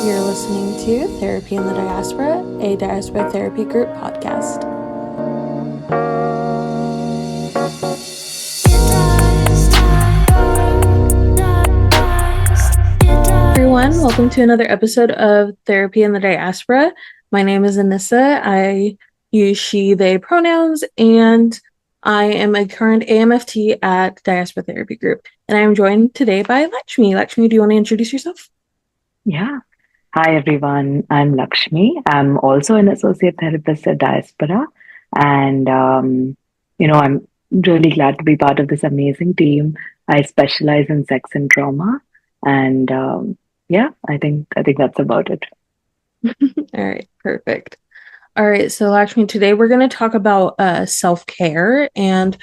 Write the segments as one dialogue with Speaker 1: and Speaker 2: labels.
Speaker 1: You're listening to Therapy in the Diaspora, a Diaspora Therapy Group Podcast. Everyone, welcome to another episode of Therapy in the Diaspora. My name is Annissa. I use she, they pronouns, and I am a current AMFT at Diaspora Therapy Group. And I am joined today by Lakshmi. Lakshmi, do you want to introduce yourself?
Speaker 2: Yeah. Hi, everyone. I'm Lakshmi. I'm also an associate therapist at Diaspora. And, I'm really glad to be part of this amazing team. I specialize in sex and trauma. And I think that's about it.
Speaker 1: All right, perfect. All right, so Lakshmi, today we're going to talk about self-care and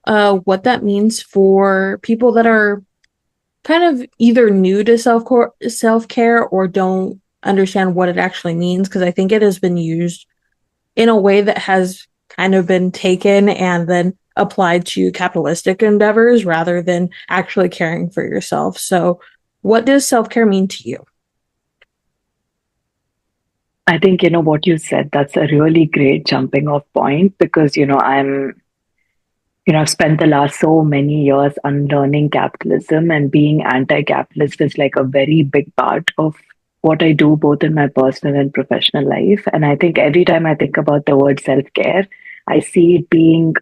Speaker 1: what that means for people that are kind of either new to self-care or don't understand what it actually means, because I think it has been used in a way that has kind of been taken and then applied to capitalistic endeavors rather than actually caring for yourself. So what does self-care mean to you?
Speaker 2: I think, what you said, that's a really great jumping off point because, I've spent the last so many years unlearning capitalism, and being anti-capitalist is like a very big part of what I do, both in my personal and professional life. And I think every time I think about the word self-care, I see it being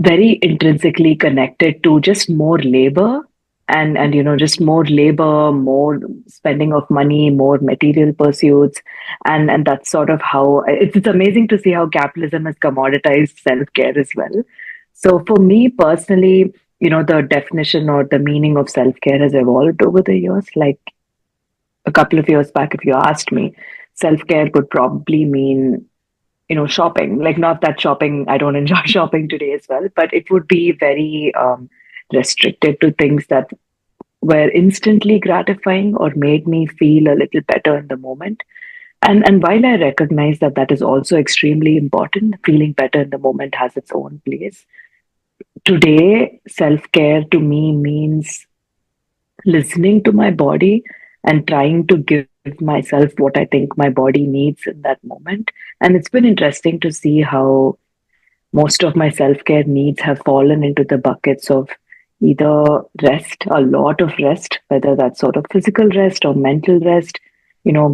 Speaker 2: very intrinsically connected to just more labor and just more labor, more spending of money, more material pursuits. And that's sort of how it's amazing to see how capitalism has commoditized self-care as well. So for me personally, the definition or the meaning of self-care has evolved over the years. Like a couple of years back, if you asked me, self-care could probably mean, shopping. Like, not that shopping, I don't enjoy shopping today as well, but it would be very restricted to things that were instantly gratifying or made me feel a little better in the moment. And while I recognize that that is also extremely important, feeling better in the moment has its own place. Today, self-care to me means listening to my body and trying to give myself what I think my body needs in that moment. And it's been interesting to see how most of my self-care needs have fallen into the buckets of either rest, a lot of rest, whether that's sort of physical rest or mental rest,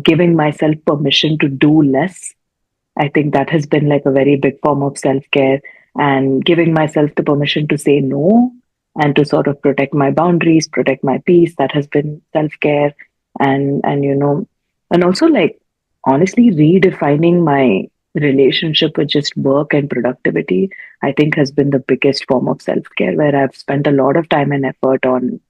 Speaker 2: giving myself permission to do less. I think that has been like a very big form of self-care, and giving myself the permission to say no and to sort of protect my boundaries, protect my peace. That has been self-care. And also, like, honestly redefining my relationship with just work and productivity, I think has been the biggest form of self-care, where I've spent a lot of time and effort on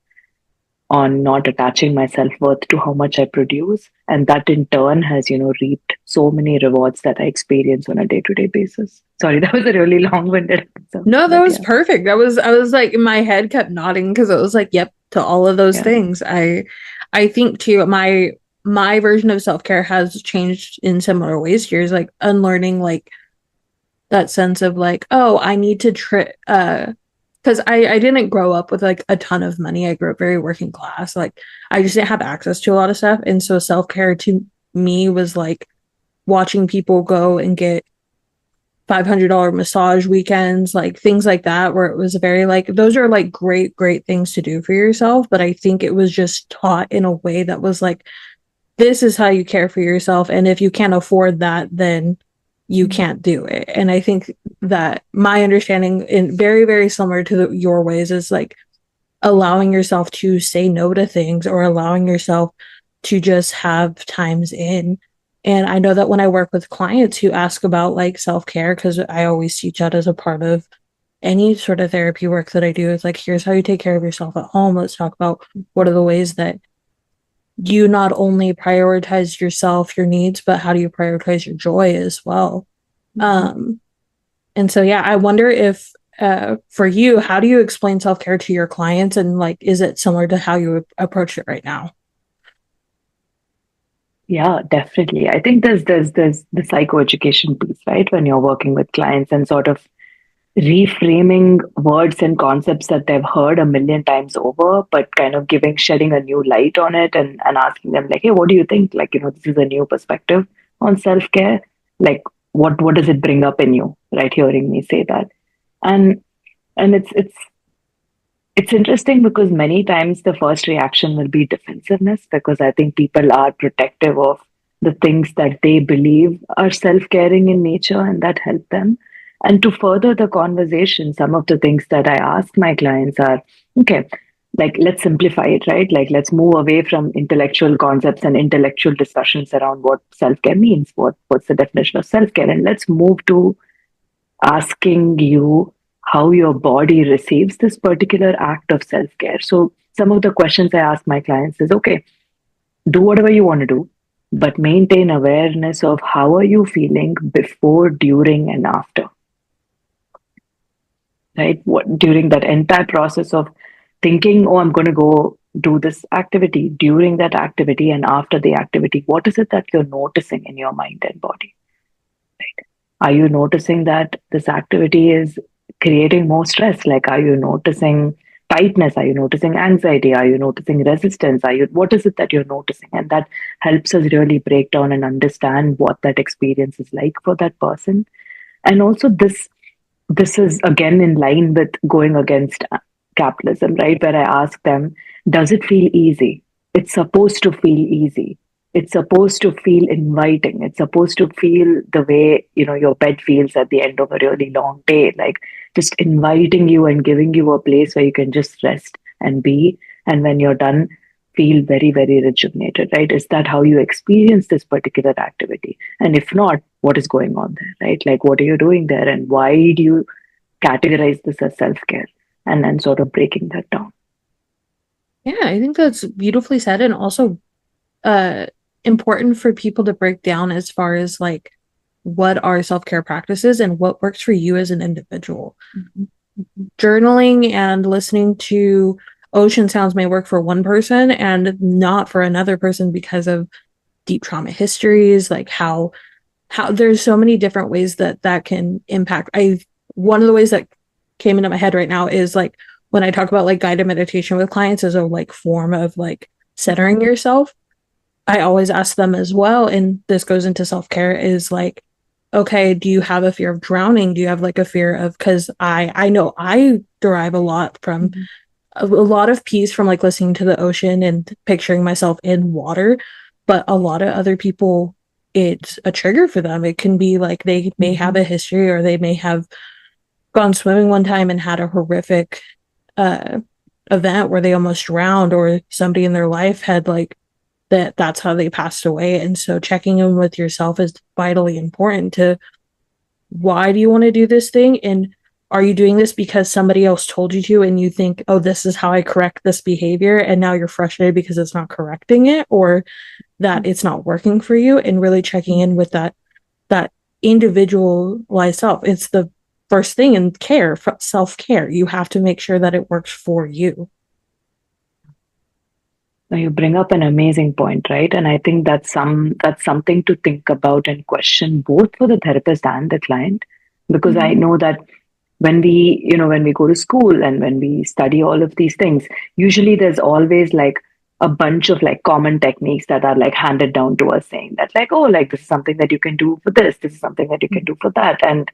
Speaker 2: not attaching my self-worth to how much I produce. And that in turn has, reaped so many rewards that I experience on a day-to-day basis. Sorry, that was a really long-winded answer.
Speaker 1: No, that was perfect. I was like, my head kept nodding because it was like, yep, to all of those things. I think too, my version of self-care has changed in similar ways. Here's like unlearning like that sense of like, oh, I need to because I didn't grow up with like a ton of money. I grew up very working class. Like I just didn't have access to a lot of stuff. And so self-care to me was like watching people go and get $500 massage weekends, like things like that, where it was very like, those are like great things to do for yourself. But I think it was just taught in a way that was like, this is how you care for yourself. And if you can't afford that, then you can't do it. And I think that my understanding, in very, very similar to your ways, is like allowing yourself to say no to things or allowing yourself to just have times in. And I know that when I work with clients who ask about like self-care, because I always teach that as a part of any sort of therapy work that I do, it's like, here's how you take care of yourself at home. Let's talk about what are the ways that you not only prioritize yourself, your needs, but how do you prioritize your joy as well? And so, yeah, I wonder if for you, how do you explain self-care to your clients? And like, is it similar to how you approach it right now?
Speaker 2: Yeah, definitely. I think there's the psychoeducation piece, right? When you're working with clients and sort of reframing words and concepts that they've heard a million times over, but kind of shedding a new light on it, and asking them like, hey, what do you think? Like, this is a new perspective on self-care. Like, what does it bring up in you, right? Hearing me say that. And it's interesting because many times the first reaction will be defensiveness, because I think people are protective of the things that they believe are self-caring in nature and that help them. And to further the conversation, some of the things that I ask my clients are, okay, like, let's simplify it, right? Like, let's move away from intellectual concepts and intellectual discussions around what self-care means, what's the definition of self-care, and let's move to asking you how your body receives this particular act of self care. So, some of the questions I ask my clients is, okay, do whatever you want to do, but maintain awareness of how are you feeling before, during, and after, right? What during that entire process of thinking, oh, I'm going to go do this activity, during that activity, and after the activity, what is it that you're noticing in your mind and body? Are you noticing that this activity is creating more stress? Like, are you noticing tightness? Are you noticing anxiety? Are you noticing resistance? What is it that you're noticing? And that helps us really break down and understand what that experience is like for that person. And also this is again in line with going against capitalism, right? Where I ask them, does it feel easy? It's supposed to feel easy. It's supposed to feel inviting. It's supposed to feel the way, your bed feels at the end of a really long day, like just inviting you and giving you a place where you can just rest and be. And when you're done, feel very, very rejuvenated, right? Is that how you experience this particular activity? And if not, what is going on there, right? Like, what are you doing there? And why do you categorize this as self-care? And then sort of breaking that down.
Speaker 1: Yeah, I think that's beautifully said, and also important for people to break down as far as like what are self-care practices and what works for you as an individual. Mm-hmm. Journaling and listening to ocean sounds may work for one person and not for another person because of deep trauma histories, like how there's so many different ways that can impact. One of the ways that came into my head right now is like when I talk about like guided meditation with clients as a like form of like centering yourself, I always ask them as well, and this goes into self-care, is like, okay, do you have a fear of drowning? Do you have like a fear of, because I know I derive a lot from a lot of peace from like listening to the ocean and picturing myself in water, but a lot of other people, it's a trigger for them. It can be like they may have a history, or they may have gone swimming one time and had a horrific event where they almost drowned, or somebody in their life had like that's how they passed away. And so checking in with yourself is vitally important to, why do you want to do this thing? And are you doing this because somebody else told you to, and you think, oh, this is how I correct this behavior, and now you're frustrated because it's not correcting it, or that it's not working for you? And really checking in with that individualized self. It's the first thing in care, self-care. You have to make sure that it works for you.
Speaker 2: You bring up an amazing point, right? And I think that's something to think about and question, both for the therapist and the client, because I know that when we go to school and when we study all of these things, usually there's always like a bunch of like common techniques that are like handed down to us, saying that like, oh, like this is something that you can do for this is something that you can do for that. And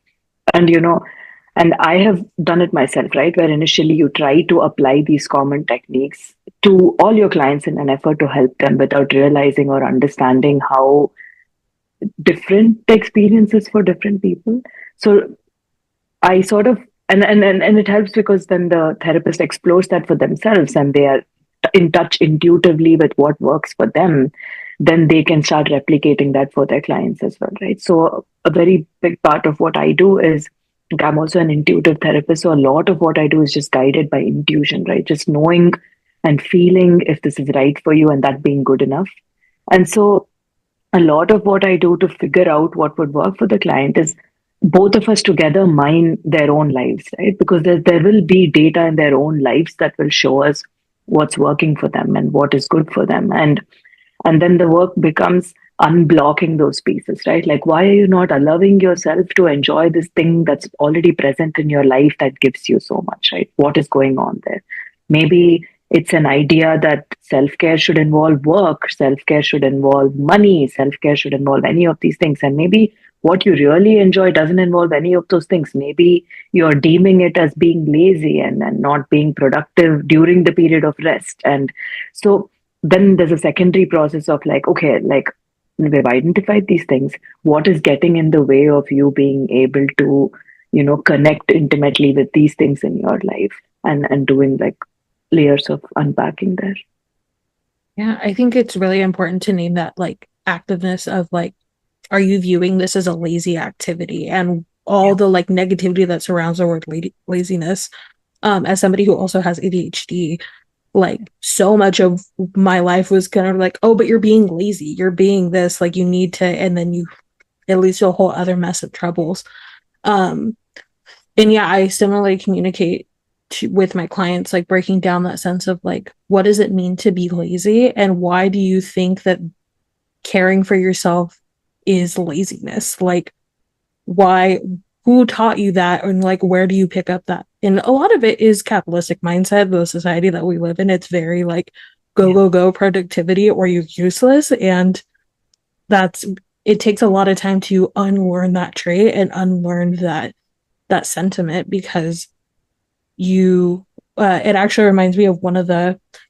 Speaker 2: I have done it myself, right? Where initially you try to apply these common techniques to all your clients in an effort to help them, without realizing or understanding how different the experience is for different people. So I sort of, and it helps because then the therapist explores that for themselves, and they are in touch intuitively with what works for them. Then they can start replicating that for their clients as well, right? So a very big part of what I do is, I'm also an intuitive therapist. So a lot of what I do is just guided by intuition, right? Just knowing and feeling if this is right for you, and that being good enough. And so a lot of what I do to figure out what would work for the client is both of us together mine their own lives, right? Because there will be data in their own lives that will show us what's working for them and what is good for them. And then the work becomes, unblocking those pieces, right? Like, why are you not allowing yourself to enjoy this thing that's already present in your life that gives you so much, right? What is going on there? Maybe it's an idea that self-care should involve work, self-care should involve money, self-care should involve any of these things. And maybe what you really enjoy doesn't involve any of those things. Maybe you're deeming it as being lazy and not being productive during the period of rest. And so then there's a secondary process of like, okay, like we've identified these things. What is getting in the way of you being able to, connect intimately with these things in your life and doing like layers of unpacking there.
Speaker 1: Yeah, I think it's really important to name that like activeness of like, are you viewing this as a lazy activity, and all the like negativity that surrounds the word laziness. As somebody who also has ADHD, like so much of my life was kind of like, oh, but you're being lazy, you're being this, like you need to, and then it leads to a whole other mess of troubles. And yeah, I similarly communicate with my clients, like breaking down that sense of like, what does it mean to be lazy, and why do you think that caring for yourself is laziness? Like, why? Who taught you that, and like where do you pick up that? And a lot of it is capitalistic mindset, the society that we live in. It's very like go productivity or you're useless, and it takes a lot of time to unlearn that trait and unlearn that sentiment, because it actually reminds me of one of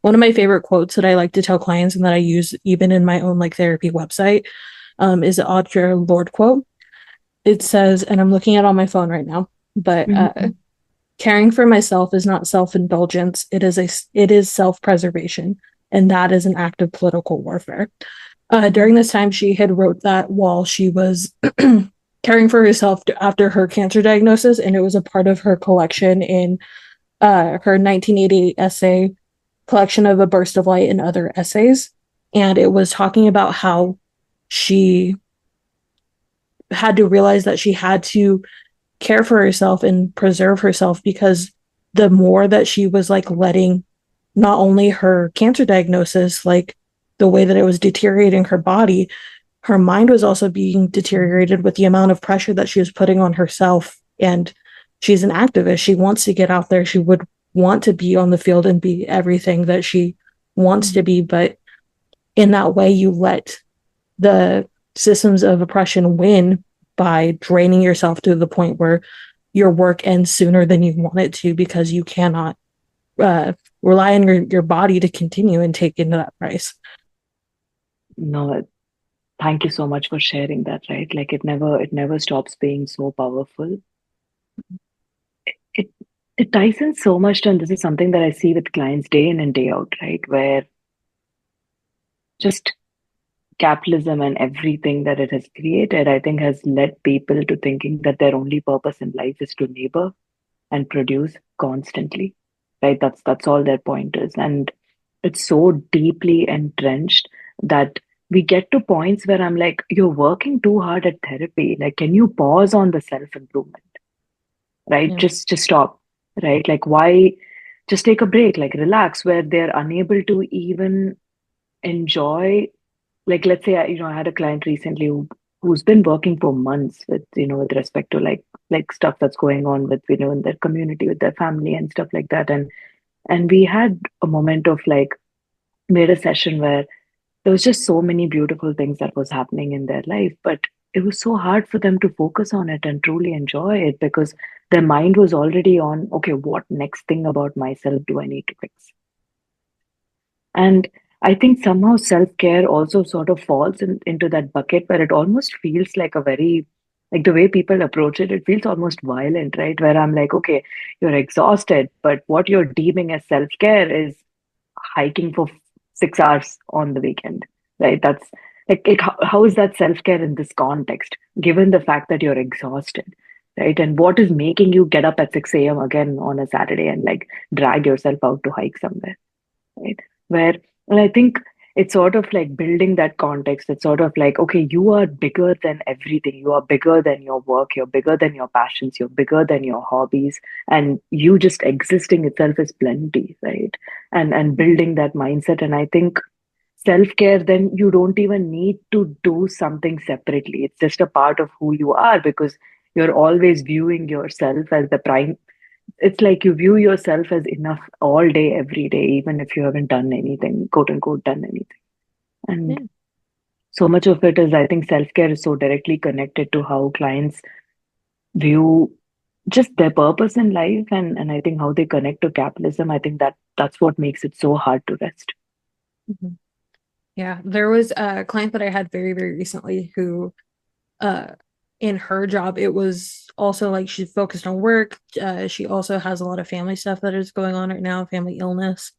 Speaker 1: my favorite quotes that I like to tell clients and that I use even in my own like therapy website, is the Audre Lorde quote. It says, and I'm looking at it on my phone right now, but caring for myself is not self-indulgence. It is self-preservation, and that is an act of political warfare. During this time, she had wrote that while she was caring for herself after her cancer diagnosis, and it was a part of her collection in her 1988 essay collection of A Burst of Light and Other Essays. And it was talking about how she had to realize that she had to care for herself and preserve herself, because the more that she was like letting not only her cancer diagnosis, like the way that it was deteriorating her body, her mind was also being deteriorated with the amount of pressure that she was putting on herself. And she's an activist. She wants to get out there. She would want to be on the field and be everything that she wants to be. But in that way, you let the systems of oppression win by draining yourself to the point where your work ends sooner than you want it to, because you cannot rely on your body to continue and take into that price.
Speaker 2: No, thank you so much for sharing that, right? Like it never stops being so powerful. It ties in so much to, and this is something that I see with clients day in and day out, right? Where just capitalism and everything that it has created, I think, has led people to thinking that their only purpose in life is to labor and produce constantly, right? That's all their point is. And it's so deeply entrenched that we get to points where I'm like, you're working too hard at therapy. Like, can you pause on the self-improvement? Right?
Speaker 1: Yeah.
Speaker 2: Just stop, right? Like, why just take a break, like relax, where they're unable to even enjoy. Like, let's say I had a client recently who's been working for months with respect to like stuff that's going on with in their community, with their family and stuff like that. And we had a moment of like, we had a session where there was just so many beautiful things that was happening in their life, but it was so hard for them to focus on it and truly enjoy it, because their mind was already on, okay, what next thing about myself do I need to fix? And I think somehow self-care also sort of falls into that bucket where it almost feels like a very, like the way people approach it, it feels almost violent, right? Where I'm like, okay, you're exhausted, but what you're deeming as self-care is hiking for 6 hours on the weekend, right? That's like, how is that self-care in this context, given the fact that you're exhausted, right? And what is making you get up at 6 a.m. again on a Saturday and like drag yourself out to hike somewhere, right? Where, and I think it's sort of like building that context. It's sort of like, okay, you are bigger than everything. You are bigger than your work. You're bigger than your passions. You're bigger than your hobbies. And you just existing itself is plenty, right? And building that mindset. And I think self-care, then you don't even need to do something separately. It's just a part of who you are, because you're always viewing yourself as the prime. It's like you view yourself as enough all day, every day, even if you haven't done anything, quote unquote, done anything.
Speaker 1: Yeah.
Speaker 2: And so much of it is, I think, self-care is so directly connected to how clients view just their purpose in life, and I think how they connect to capitalism. I think that's what makes it so hard to rest.
Speaker 1: Mhm. Yeah, there was a client that I had very, very recently who, in her job, it was also like she's focused on work. She also has a lot of family stuff that is going on right now, family illness,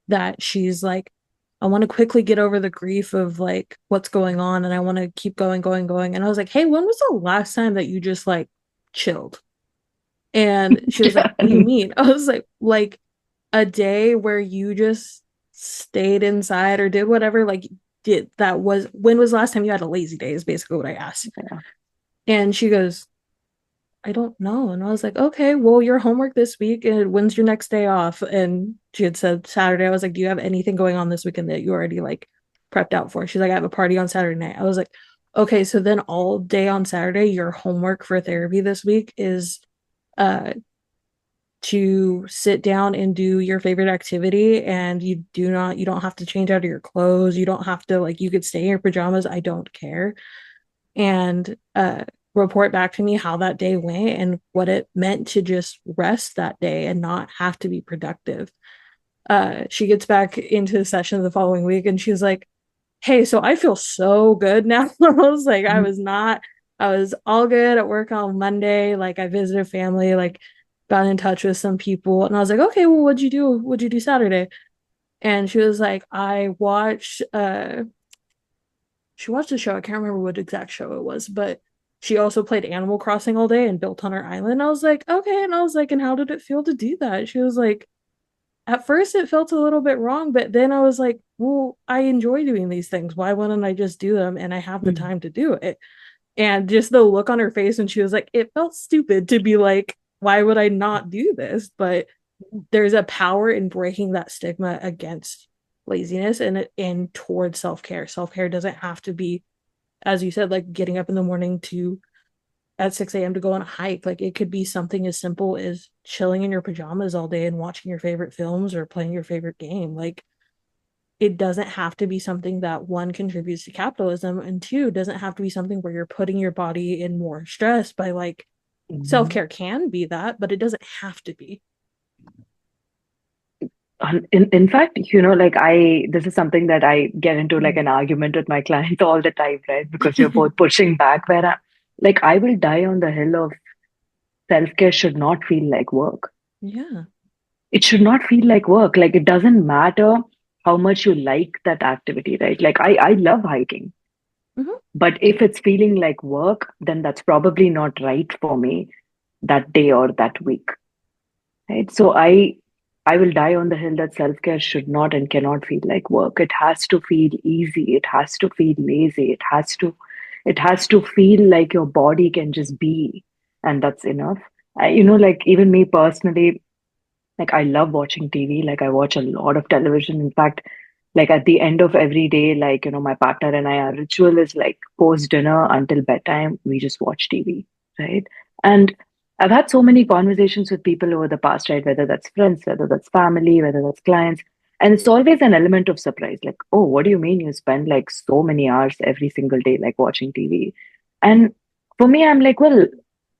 Speaker 1: that she's like, I want to quickly get over the grief of like what's going on, and I want to keep going, going, going. And I was like, hey, when was the last time that you just like chilled? And she was like, what do you mean? I was like a day where you just stayed inside or did whatever, like did that was when was the last time you had a lazy day is basically what I asked.
Speaker 2: Yeah.
Speaker 1: And she goes, I don't know. And I was like, okay, well, your homework this week, and when's your next day off? And she had said Saturday. I was like, do you have anything going on this weekend that you already like prepped out for? She's like, I have a party on Saturday night. I was like, okay, so then all day on Saturday, your homework for therapy this week is uh to sit down and do your favorite activity, and you don't have to change out of your clothes, you don't have to like, you could stay in your pajamas, I don't care, and report back to me how that day went and what it meant to just rest that day and not have to be productive. She gets back into the session the following week and she's like, hey, so I feel so good now. I was like, I was all good at work on Monday. Like I visited family, like got in touch with some people. And I was like, okay, well, what'd you do? What'd you do Saturday? And she was like, she watched a show. I can't remember what exact show it was, but she also played Animal Crossing all day and built on her island. I was like, okay. And I was like, and how did it feel to do that? She was like, at first it felt a little bit wrong, but then I was like, well, I enjoy doing these things. Why wouldn't I just do them? And I have the time to do it. And just the look on her face when she was like, it felt stupid to be like, why would I not do this? But there's a power in breaking that stigma against laziness and towards self-care. Self-care doesn't have to be, as you said, like getting up in the morning to at 6 a.m. to go on a hike. Like it could be something as simple as chilling in your pajamas all day and watching your favorite films or playing your favorite game. Like it doesn't have to be something that one contributes to capitalism, and two doesn't have to be something where you're putting your body in more stress by like self-care can be that, but it doesn't have to be.
Speaker 2: In fact, like this is something that I get into like an argument with my clients all the time, right? Because you're both pushing back where I will die on the hill of self-care should not feel like work.
Speaker 1: Yeah.
Speaker 2: It should not feel like work. Like it doesn't matter how much you like that activity, right? Like I love hiking. But if it's feeling like work, then that's probably not right for me that day or that week. Right. So I will die on the hill that self-care should not and cannot feel like work. It has to feel easy. It has to feel lazy. It has to feel like your body can just be, and that's enough. Like even me personally, like I love watching TV. Like I watch a lot of television. In fact, like at the end of every day, like, my partner and I, our ritual is like post dinner until bedtime, we just watch TV, right? And I've had so many conversations with people over the past, right? Whether that's friends, whether that's family, whether that's clients. And it's always an element of surprise. Like, oh, what do you mean you spend like so many hours every single day, like watching TV? And for me, I'm like, well,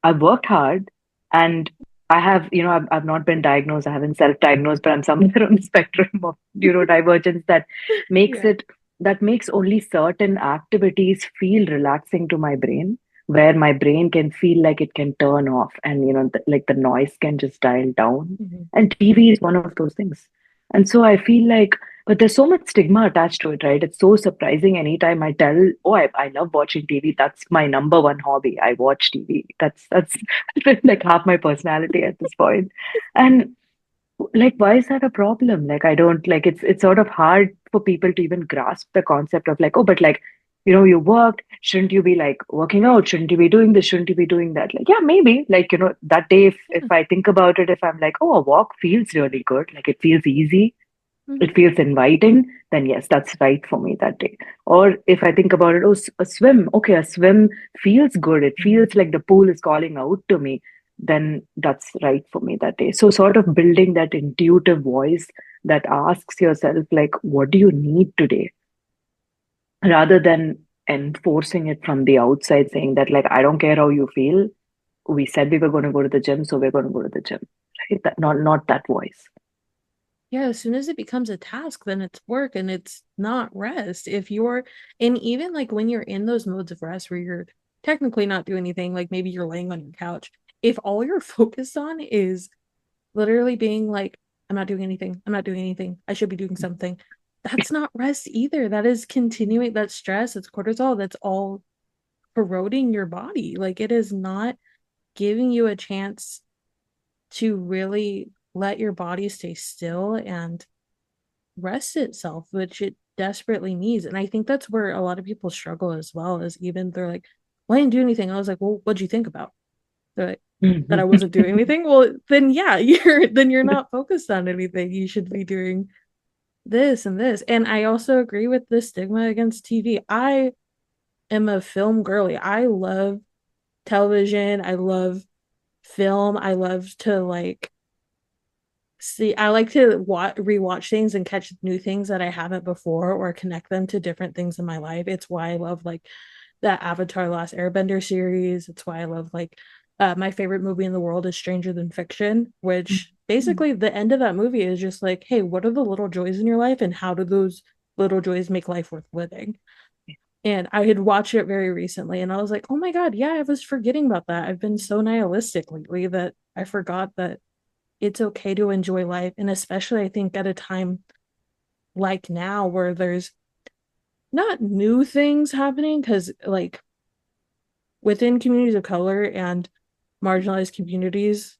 Speaker 2: I've worked hard and I have, I've not been diagnosed. I haven't self-diagnosed, but I'm somewhere on the spectrum of neurodivergence makes
Speaker 1: Yeah.
Speaker 2: it, that makes only certain activities feel relaxing to my brain, where my brain can feel like it can turn off and, like the noise can just dial down. And TV is one of those things. And so I feel like, but there's so much stigma attached to it, right? It's so surprising anytime I tell, oh, I love watching TV. That's my number one hobby. I watch TV. That's like half my personality at this point. And like, why is that a problem? Like, I don't like it's sort of hard for people to even grasp the concept of like, oh, but like, you worked, shouldn't you be like working out? Shouldn't you be doing this? Shouldn't you be doing that? Like, yeah, maybe. Like, that day, if I think about it, if I'm like, oh, a walk feels really good, like it feels easy, it feels inviting, then yes, that's right for me that day. Or if I think about it, oh, a swim, okay, a swim feels good. It feels like the pool is calling out to me. Then that's right for me that day. So, sort of building that intuitive voice that asks yourself, like, what do you need today? Rather than enforcing it from the outside, saying that, like, I don't care how you feel. We said we were going to go to the gym, so we're going to go to the gym. Right? Not that voice.
Speaker 1: Yeah, as soon as it becomes a task, then it's work and it's not rest. If you're, and even like when you're in those modes of rest where you're technically not doing anything, like maybe you're laying on your couch, if all you're focused on is literally being like, I'm not doing anything, I'm not doing anything, I should be doing something, that's not rest either. That is continuing that stress, it's cortisol, that's all corroding your body. Like it is not giving you a chance to really let your body stay still and rest itself, which it desperately needs. And I think that's where a lot of people struggle as well, is even they're like, well, I didn't do anything. I was like, well, what'd you think about? They're like, that I wasn't doing anything. Well, then yeah, you're not focused on anything. You should be doing this and this. And I also agree with the stigma against TV. I am a film girly. I love television. I love film. I love to like see, I like to rewatch things and catch new things that I haven't before or connect them to different things in my life. It's why I love like that Avatar Last Airbender series. It's why I love like my favorite movie in the world is Stranger Than Fiction, which basically the end of that movie is just like, hey, what are the little joys in your life and how do those little joys make life worth living? And I had watched it very recently and I was like, oh my God, yeah, I was forgetting about that. I've been so nihilistic lately that I forgot that it's okay to enjoy life. And especially, I think, at a time like now where there's not new things happening, because, like, within communities of color and marginalized communities,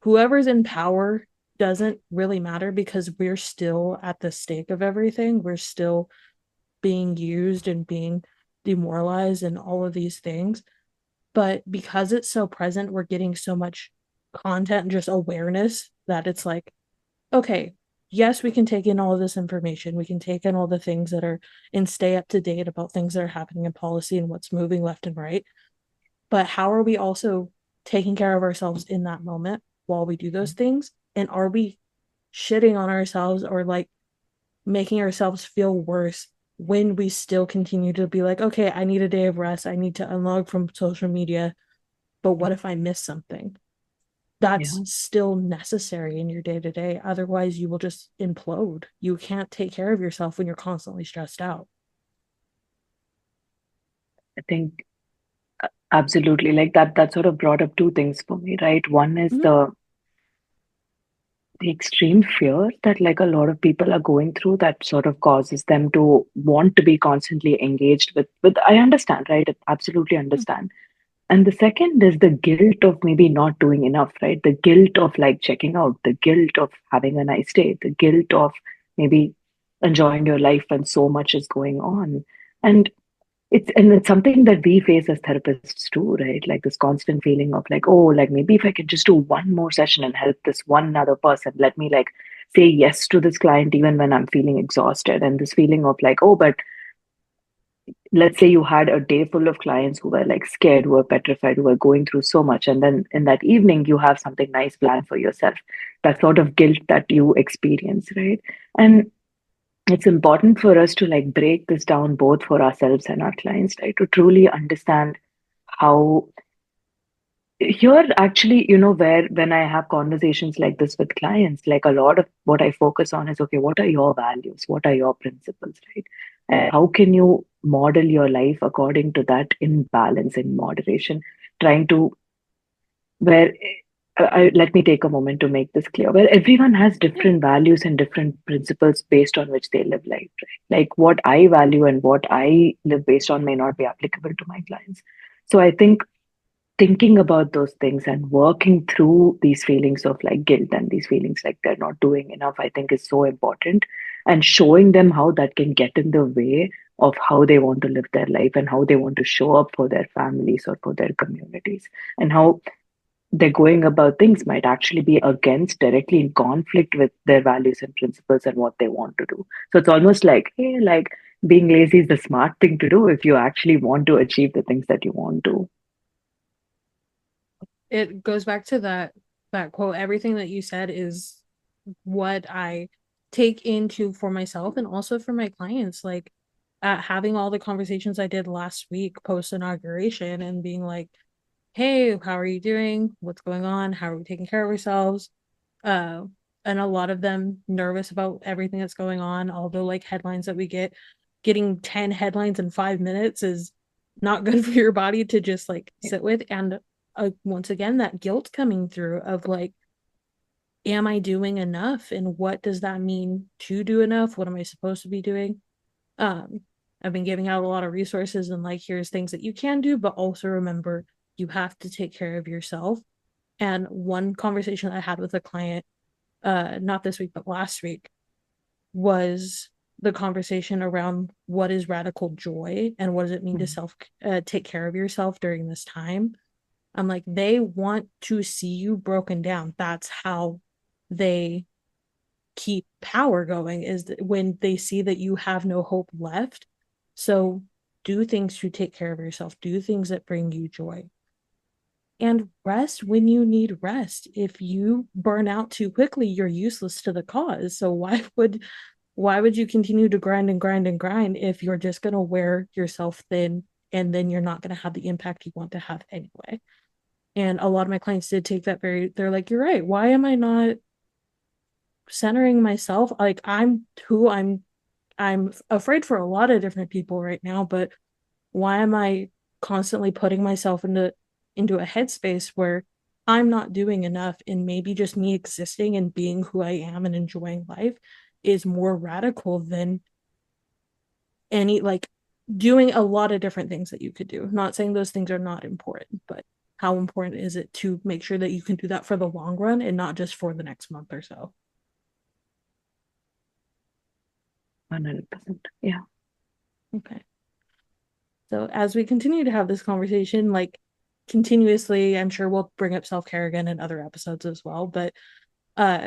Speaker 1: whoever's in power doesn't really matter because we're still at the stake of everything. We're still being used and being demoralized and all of these things. But because it's so present, we're getting so much content and just awareness that it's like, okay, yes, we can take in all of this information. We can take in all the things that are and stay up to date about things that are happening in policy and what's moving left and right. But how are we also taking care of ourselves in that moment while we do those things? And are we shitting on ourselves or like making ourselves feel worse when we still continue to be like, okay, I need a day of rest. I need to unlog from social media. But what if I miss something? That's
Speaker 2: Yeah.
Speaker 1: still necessary in your day to day. Otherwise, you will just implode. You can't take care of yourself when you're constantly stressed out.
Speaker 2: I think absolutely, like that sort of brought up two things for me, right? One is
Speaker 1: Mm-hmm.
Speaker 2: the extreme fear that like a lot of people are going through that sort of causes them to want to be constantly engaged with I understand, right? I absolutely understand. And the second is the guilt of maybe not doing enough, right? The guilt of like checking out, the guilt of having a nice day, the guilt of maybe enjoying your life when so much is going on. And it's something that we face as therapists too, right? Like this constant feeling of like, oh, like maybe if I could just do one more session and help this one other person, let me like say yes to this client even when I'm feeling exhausted. And this feeling of like, oh, but let's say you had a day full of clients who were like scared, who were petrified, who were going through so much. And then in that evening, you have something nice planned for yourself. That sort of guilt that you experience, right? And it's important for us to like break this down both for ourselves and our clients, right? To truly understand how here actually, where when I have conversations like this with clients, like a lot of what I focus on is okay, what are your values? What are your principles, right? And how can you model your life according to that in balance, in moderation, trying to where let me take a moment to make this clear where everyone has
Speaker 1: Yeah.
Speaker 2: different values and different principles based on which they live life, right? Like what I value and what I live based on may not be applicable to my clients. So I think thinking about those things and working through these feelings of like guilt and these feelings like they're not doing enough, I think is so important. And showing them how that can get in the way of how they want to live their life and how they want to show up for their families or for their communities, and how they're going about things might actually be against, directly in conflict with their values and principles and what they want to do. So it's almost like, hey, like being lazy is the smart thing to do if you actually want to achieve the things that you want to.
Speaker 1: It goes back to that quote. Everything that you said is what I take into for myself and also for my clients. Like having all the conversations I did last week post inauguration and being like, hey, how are you doing? What's going on? How are we taking care of ourselves? Uh, and a lot of them nervous about everything that's going on. Although, like headlines that we getting 10 headlines in 5 minutes is not good for your body to just like sit with. And once again, that guilt coming through of like, am I doing enough? And what does that mean to do enough? What am I supposed to be doing? Um, I've been giving out a lot of resources and like, here's things that you can do, but also remember you have to take care of yourself. And one conversation I had with a client, not this week, but last week, was the conversation around what is radical joy and what does it mean to take care of yourself during this time. I'm like, they want to see you broken down. That's how they keep power going, is when they see that you have no hope left. So do things to take care of yourself, do things that bring you joy, and rest when you need rest. If you burn out too quickly, you're useless to the cause. So why would you continue to grind and grind and grind if you're just going to wear yourself thin and then you're not going to have the impact you want to have anyway? And a lot of my clients did take that they're like, you're right. Why am I not centering myself? Like I'm afraid for a lot of different people right now, but why am I constantly putting myself into a headspace where I'm not doing enough, and maybe just me existing and being who I am and enjoying life is more radical than any like doing a lot of different things that you could do. Not saying those things are not important, but how important is it to make sure that you can do that for the long run and not just for the next month or so?
Speaker 2: 100%. Yeah.
Speaker 1: Okay. So as we continue to have this conversation, like continuously, I'm sure we'll bring up self-care again in other episodes as well. But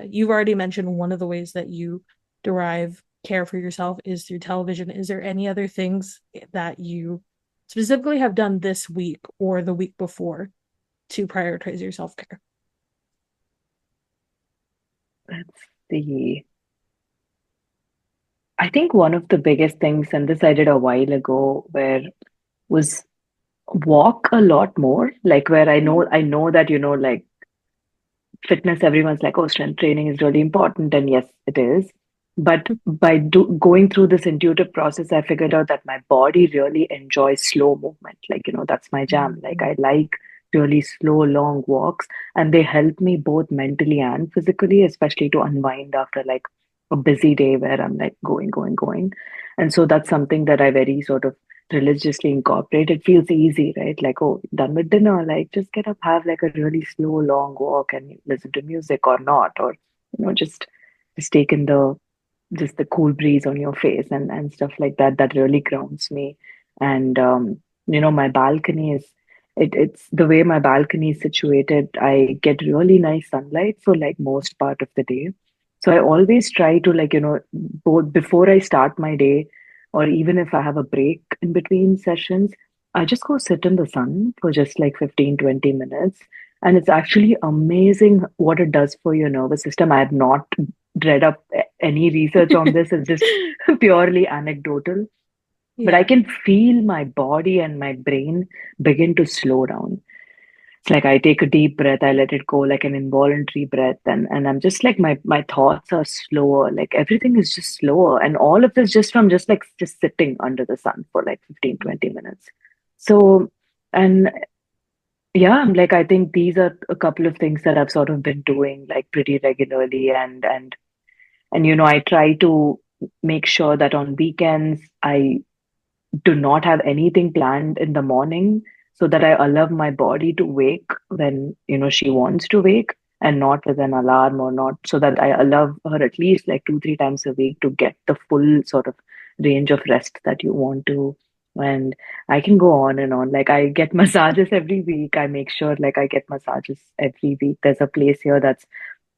Speaker 1: you've already mentioned one of the ways that you derive care for yourself is through television. Is there any other things that you specifically have done this week or the week before to prioritize your self-care?
Speaker 2: Let's see. I think one of the biggest things, and this I did a while ago, where was walk a lot more. Like where I know that, like fitness, everyone's like, oh, strength training is really important. And yes, it is. But by going through this intuitive process, I figured out that my body really enjoys slow movement. Like, that's my jam. Like, I like really slow, long walks, and they help me both mentally and physically, especially to unwind after like a busy day where I'm like going, going, going. And so that's something that I very sort of religiously incorporate. It feels easy, right? Like, oh, done with dinner, like just get up, have like a really slow, long walk and listen to music or not, or just take in the cool breeze on your face and stuff like that. That really grounds me. And my balcony is it's the way my balcony is situated. I get really nice sunlight for like most part of the day. So I always try to like, both before I start my day, or even if I have a break in between sessions, I just go sit in the sun for just like 15-20 minutes. And it's actually amazing what it does for your nervous system. I have not read up any research on this. It's just purely anecdotal. But I
Speaker 1: Yeah.
Speaker 2: can feel my body and my brain begin to slow down. It's like I take a deep breath, I let it go like an involuntary breath, and I'm just like my thoughts are slower, like everything is just slower. And all of this just from just sitting under the sun for like 15-20 minutes. So and yeah, I'm like I think these are a couple of things that I've sort of been doing like pretty regularly, and I try to make sure that on weekends I do not have anything planned in the morning, so that I allow my body to wake when she wants to wake, and not with an alarm, or not, so that I allow her at least like 2-3 times a week to get the full sort of range of rest that you want to And I can go on and on. Like I get massages every week. I make sure like I get massages every week. There's a place here that's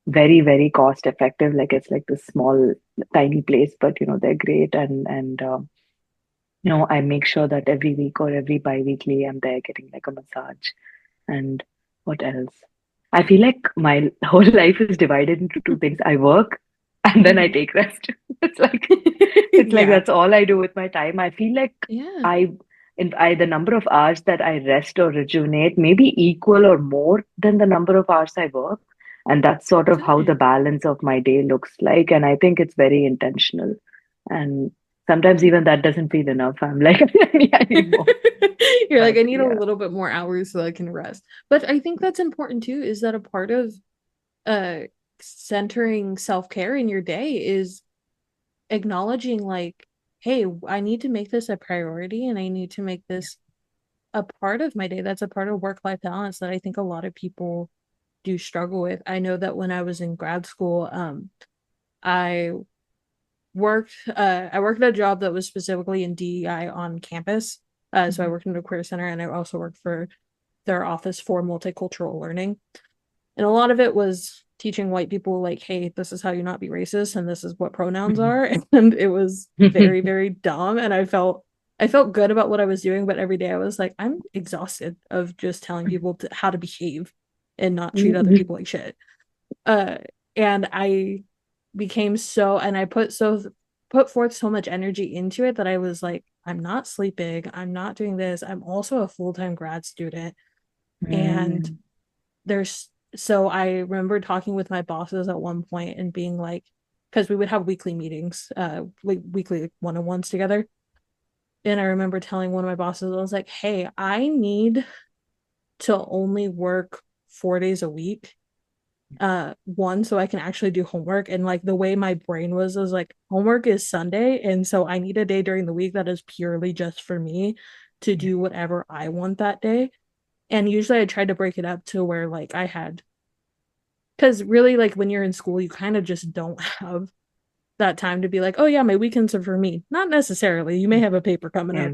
Speaker 2: very, very cost effective. Like it's like this small, tiny place, but they're great. And I make sure that every week or every bi-weekly I'm there getting like a massage. And what else? I feel like my whole life is divided into two things. I work and then I take rest. It's like
Speaker 1: Yeah.
Speaker 2: that's all I do with my time. I feel like
Speaker 1: Yeah.
Speaker 2: the number of hours that I rest or rejuvenate may be equal or more than the number of hours I work. And that's sort of how the
Speaker 1: Same.
Speaker 2: balance of my day looks like. And I think it's very intentional. And sometimes even that doesn't feel enough. I'm like, I need more.
Speaker 1: You're like,
Speaker 2: But
Speaker 1: I need a
Speaker 2: yeah.
Speaker 1: little bit more hours so I can rest. But I think that's important too, is that a part of uh centering self-care in your day is acknowledging like, hey, I need to make this a priority and I need to make this a part of my day. That's a part of work-life balance that I think a lot of people do struggle with. I know that when I was in grad school, I I worked at a job that was specifically in DEI on campus. So I
Speaker 2: Mhm.
Speaker 1: worked in a career center and I also worked for their office for multicultural learning. And a lot of it was teaching white people like, hey, this is how you not be racist and this is what pronouns are. And it was very, very dumb. And I felt good about what I was doing, but every day I was like, I'm exhausted of just telling people how to behave and not treat other people like shit. Uh, and I became so, and I put forth so much energy into it that I was like, I'm not sleeping, I'm not doing this. I'm also a full-time grad student. And
Speaker 2: Mm.
Speaker 1: there's so I remember talking with my bosses at one point and being like, because we would have weekly meetings, like weekly like, one-on-ones together. And I remember telling one of my bosses, I was like, hey, I need to only work 4 days a week. One, so I can actually do homework. And like the way my brain was like, homework is Sunday. And so I need a day during the week that is purely just for me to
Speaker 2: Yeah.
Speaker 1: do whatever I want that day. And usually I tried to break it up to where like I had because really like when you're in school you kind of just don't have that time to be like, oh yeah, my weekends are for me. Not necessarily, you may have a paper coming up.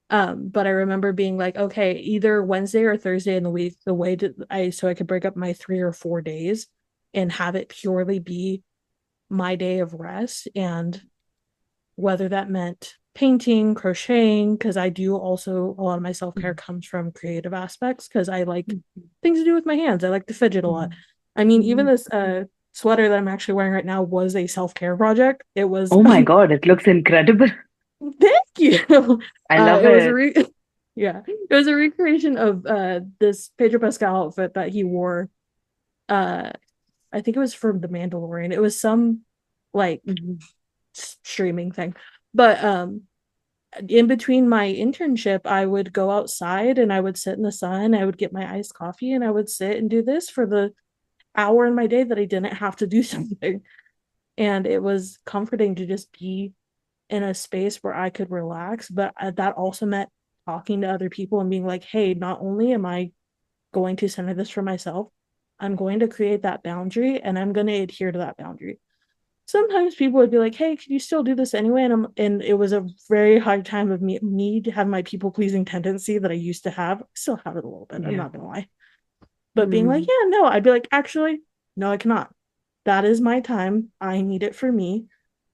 Speaker 2: Yeah.
Speaker 1: But I remember being like, okay, either Wednesday or Thursday in the week, the way to I could break up my 3 or 4 days and have it purely be my day of rest. And whether that meant painting, crocheting, because I do also a lot of my self-care comes from creative aspects because I like things to do with my hands. I like to fidget a lot. I mean, even this sweater that I'm actually wearing right now was a self-care project. It was
Speaker 2: Oh my God, it looks incredible.
Speaker 1: thank you.
Speaker 2: I love
Speaker 1: It was
Speaker 2: it.
Speaker 1: yeah, it was a recreation of this Pedro Pascal outfit that he wore. Uh I think it was from The Mandalorian. It was some like
Speaker 2: Mhm.
Speaker 1: streaming thing. But in between my internship, I would go outside and I would sit in the sun. I would get my iced coffee and I would sit and do this for the hour in my day that I didn't have to do something. And it was comforting to just be in a space where I could relax. But that also meant talking to other people and being like, hey, not only am I going to center this for myself, I'm going to create that boundary and I'm going to adhere to that boundary. Sometimes people would be like, "Hey, can you still do this anyway?" And it was a very hard time of me to have my people pleasing tendency that I used to have. I still have it a little bit. I'm
Speaker 2: Yeah.
Speaker 1: not gonna lie, but being like,
Speaker 2: Mm.
Speaker 1: "Yeah, no," I'd be like, "Actually, no, I cannot. That is my time. I need it for me.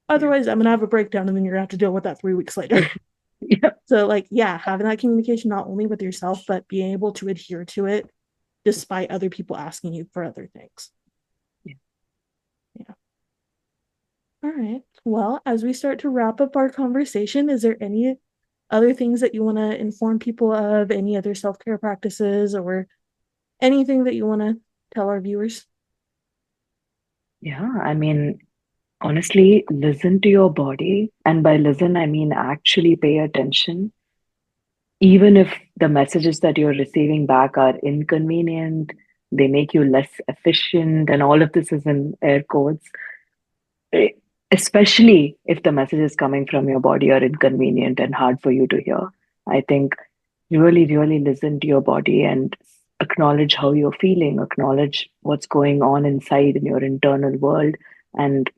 Speaker 2: Yeah.
Speaker 1: Otherwise, I'm gonna have a breakdown, and then you're gonna have to deal with that 3 weeks later."
Speaker 2: Yeah.
Speaker 1: So, like, yeah, having that communication not only with yourself, but being able to adhere to it despite other people asking you for other things.
Speaker 2: Yeah.
Speaker 1: Yeah. All right. Well, as we start to wrap up our conversation, is there any other things that you want to inform people of, any other self-care practices or anything that you want to tell our viewers?
Speaker 2: Yeah. I mean, honestly, listen to your body. And by listen, I mean actually pay attention. Even if the messages that you're receiving back are inconvenient, they make you less efficient, and all of this is in air quotes, eh, especially if the message is coming from your body are inconvenient and hard for you to hear. I think really, really listen to your body and acknowledge how you're feeling, acknowledge what's going on inside in your internal world, and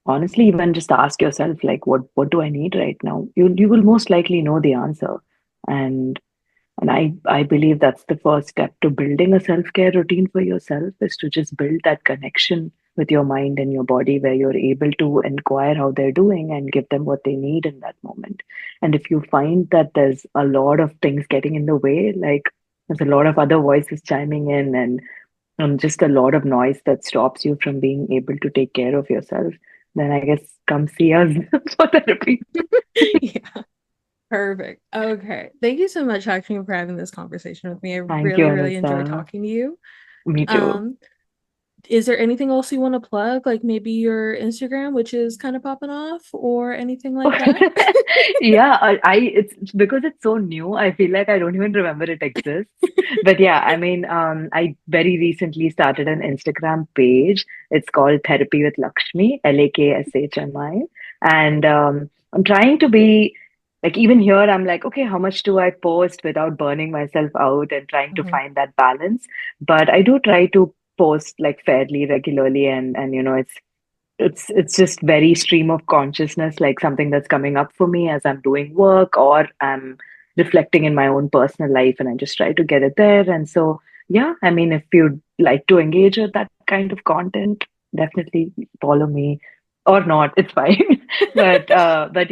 Speaker 2: honestly, even just ask yourself, like, what do I need right now? You will most likely know the answer. And I believe that's the first step to building a self-care routine for yourself, is to just build that connection with your mind and your body where you're able to inquire how they're doing and give them what they need in that moment. And if you find that there's a lot of things getting in the way, like there's a lot of other voices chiming in and just a lot of noise that stops you from being able to take care of yourself, then I guess come see us for therapy.
Speaker 1: Yeah. Perfect. Okay. Thank you so much, Lakshmi, for having this conversation with me. I
Speaker 2: Thank you,
Speaker 1: really, really enjoyed
Speaker 2: Anissa.
Speaker 1: talking to you.
Speaker 2: Me too.
Speaker 1: Um, is there anything else you want to plug? Like maybe your Instagram, which is kind of popping off, or anything like that?
Speaker 2: Yeah, it's because it's so new. I feel like I don't even remember it exists. But yeah, I mean, I very recently started an Instagram page. It's called Therapy with Lakshmi, Lakshmi, and I'm trying to be like, even here, I'm like, okay, how much do I post without burning myself out and trying to
Speaker 1: Mhm.
Speaker 2: find that balance? But I do try to post like fairly regularly, and it's just very stream of consciousness, like something that's coming up for me as I'm doing work or I'm reflecting in my own personal life, and I just try to get it there. And so yeah, I mean, if you'd like to engage with that kind of content, definitely follow me, or not, it's fine. But but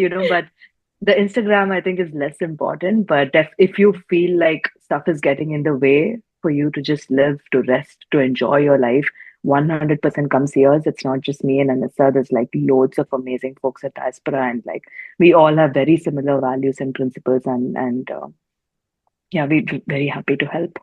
Speaker 2: the Instagram, I think, is less important. But if you feel like stuff is getting in the way for you to just live, to rest, to enjoy your life, 100% comes here. It's not just me and Anissa. There's like loads of amazing folks at Diaspora, and like we all have very similar values and principles, and yeah, we're very happy to help.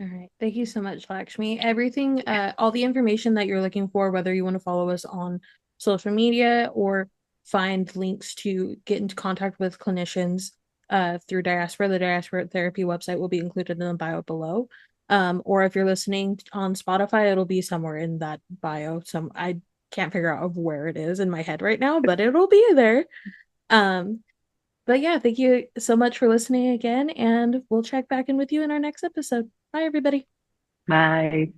Speaker 1: All right. Thank you so much, Lakshmi. Everything, all the information that you're looking for, whether you want to follow us on social media or find links to get into contact with clinicians through Diaspora, the Diaspora Therapy website will be included in the bio below. Or if you're listening on Spotify, it'll be somewhere in that bio. I can't figure out of where it is in my head right now, but it'll be there. Um, but yeah, thank you so much for listening again, and we'll check back in with you in our next episode. Bye, everybody.
Speaker 2: Bye.